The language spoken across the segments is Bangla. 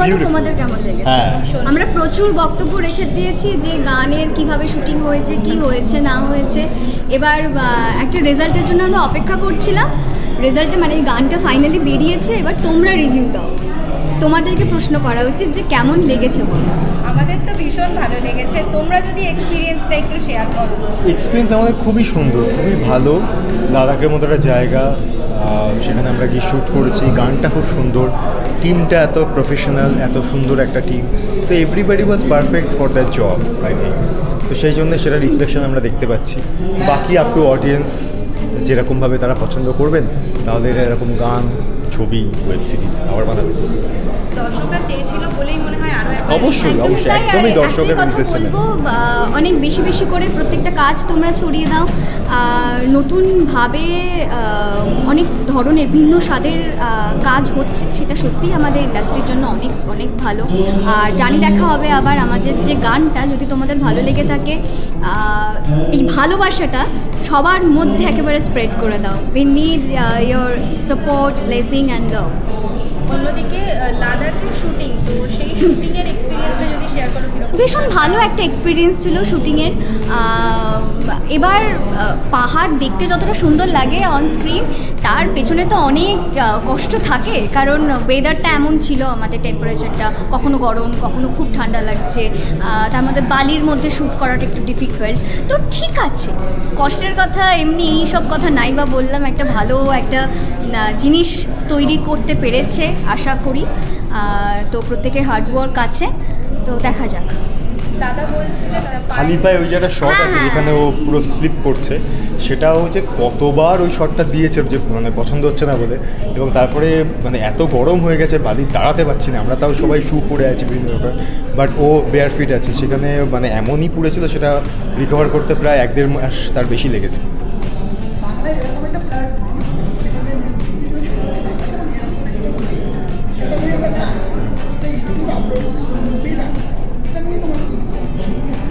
বলো তোমাদের কেমন লেগেছে? আমরা প্রচুর বক্তব্য রেখে দিয়েছি যে গানের কিভাবে শুটিং হয়েছে, কি হয়েছে না হয়েছে। এবার একটা রেজাল্টের জন্য আমরা অপেক্ষা করছিলাম। রেজাল্টে মানে গানটা ফাইনালি বেরিয়েছে, এবার তোমরা রিভিউ দাও। তোমাদেরকে প্রশ্ন করা উচিত যে কেমন লেগেছে বলো। আমাদের তো ভীষণ ভালো লেগেছে, তোমরা যদি এক্সপিরিয়েন্সটা একটু শেয়ার করো। এক্সপিরিয়েন্স আমাদের খুবই সুন্দর, খুবই ভালো। লাদাখের মতো একটা জায়গা, সেখানে আমরা গিয়ে শ্যুট করেছি। গানটা খুব সুন্দর, টিমটা এত প্রফেশনাল, এত সুন্দর একটা টিম। তো everybody was perfect for that job I think. তো সেই জন্য সেটা রিফ্লেকশন আমরা দেখতে পাচ্ছি। বাকি আপ টু অডিয়েন্স যেরকমভাবে তারা পছন্দ করবেন, তাহলে এরকম গান, ছবি, ওয়েব সিরিজ আবার বানাবে। দর্শকরা চেয়েছিল বলেই মনে হয় আরো অবশ্যই অবশ্যই একদমই দর্শকের নির্দেশ ছিল। অনেক বেশি বেশি করে প্রত্যেকটা কাজ তোমরা ছড়িয়ে দাও। নতুনভাবে অনেক ধরনের ভিন্ন স্বাদের কাজ হচ্ছে, সেটা সত্যিই আমাদের ইন্ডাস্ট্রির জন্য অনেক অনেক ভালো। আর জানি দেখা হবে আবার আমাদের যে গানটা, যদি তোমাদের ভালো লেগে থাকে এই ভালোবাসাটা সবার মধ্যে একেবারে স্প্রেড করে দাও। We need your support, blessing and love. অন্যদিকে লাদাখের শুটিং, তো সেই শুটিংয়ের এক্সপিরিয়েন্সটা যদি শেয়ার করো। ভীষণ ভালো একটা এক্সপিরিয়েন্স ছিল শুটিংয়ের। এবার পাহাড় দেখতে যতটা সুন্দর লাগে অন স্ক্রিন, তার পেছনে তো অনেক কষ্ট থাকে, কারণ ওয়েদারটা এমন ছিল, আমাদের টেম্পারেচারটা কখনো গরম কখনো খুব ঠান্ডা লাগছে। তার মধ্যে বালির মধ্যে শ্যুট করাটা একটু ডিফিকাল্ট। তো ঠিক আছে, কষ্টের কথা এমনি এই সব কথা নাই বা বললাম, একটা ভালো একটা জিনিস তৈরি করতে পেরেছে আশা করি। তো প্রত্যেকে হার্ডওয়ার্ক আছে, তো দেখা যাক। দাদা বলছিলেন খালি পায়ে ওই যে একটা শট আছে যেখানে ও পুরো স্লিপ করছে, সেটাও হচ্ছে কতবার ওই শটটা দিয়েছে, যে মানে পছন্দ হচ্ছে না বলে। এবং তারপরে মানে এত গরম হয়ে গেছে, বালি দাঁড়াতে পারছি না, আমরা তাও সবাই শু পরে আছি বিভিন্ন রকম, বাট ও বেয়ার ফিট আছে। সেখানে মানে এমনই পুড়েছিল, সেটা রিকভার করতে প্রায় 1-1.5 মাস তার বেশি লেগেছে।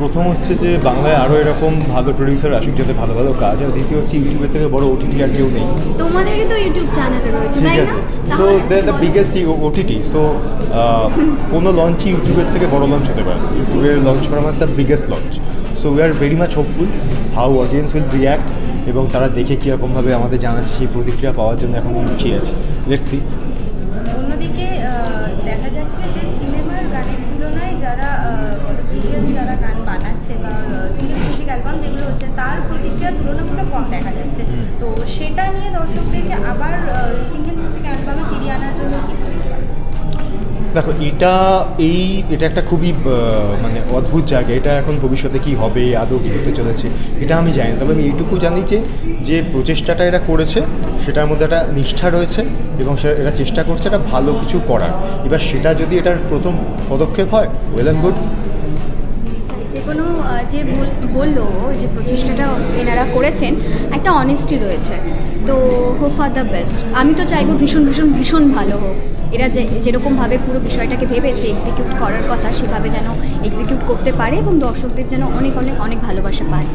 প্রথম হচ্ছে যে বাংলায় আরও এরকম ভালো প্রডিউসার আসুক, যাতে ভালো ভালো কাজ। আর দ্বিতীয় হচ্ছে ইউটিউবের থেকে বড় ওটিটি আর কেউ নেই। তোমাদেরই তো ইউটিউব চ্যানেল রয়েছে, ঠিক আছে। So they are the biggest OTT. So কোনো লঞ্চই ইউটিউবের থেকে বড় লঞ্চ হতে পারে। ইউটিউবের লঞ্চ করা মানে the biggest launch. So we are very much hopeful how audience will react, এবং তারা দেখে কীরকমভাবে আমাদের জানাচ্ছে, সেই প্রতিক্রিয়া পাওয়ার জন্য এখন মুখিয়ে আছে। Let's see. অন্যদিকে দেখা যাচ্ছে যে সিনেমার গানের তুলনায় যারা সিরিয়াল যারা গান বানাচ্ছে বা সিঙ্গেল মিউজিক অ্যালবাম যেগুলো হচ্ছে, তার প্রতিক্রিয়া তুলনামূলক কম দেখা যাচ্ছে। তো সেটা নিয়ে দর্শকদেরকে আবার সিঙ্গেল মিউজিক অ্যালবামে ফিরিয়ে আনার জন্য কি দেখো, এটা একটা খুবই মানে অদ্ভুত জায়গা। এটা এখন ভবিষ্যতে কি হবে, আদৌ কী হতে চলেছে, এটা আমি জানি না। তবে আমি এইটুকু জানি যে প্রচেষ্টাটা এরা করেছে, সেটার মধ্যে একটা নিষ্ঠা রয়েছে, এবং এরা চেষ্টা করছে একটা ভালো কিছু করার। এবার সেটা যদি এটার প্রথম পদক্ষেপ হয়, ওয়েল অ্যান্ড গুড। যে কোনো যে বললো যে প্রচেষ্টাটা এনারা করেছেন, একটা অনেস্টি রয়েছে। তো হোপ ফর দ্য বেস্ট। আমি তো চাইবো ভীষণ ভীষণ ভীষণ ভালো হোক। এরা যেরকমভাবে পুরো বিষয়টাকে ভেবেছে এক্সিকিউট করার কথা, সেভাবে যেন এক্সিকিউট করতে পারে এবং দর্শকদের যেন অনেক অনেক অনেক ভালোবাসা পায়।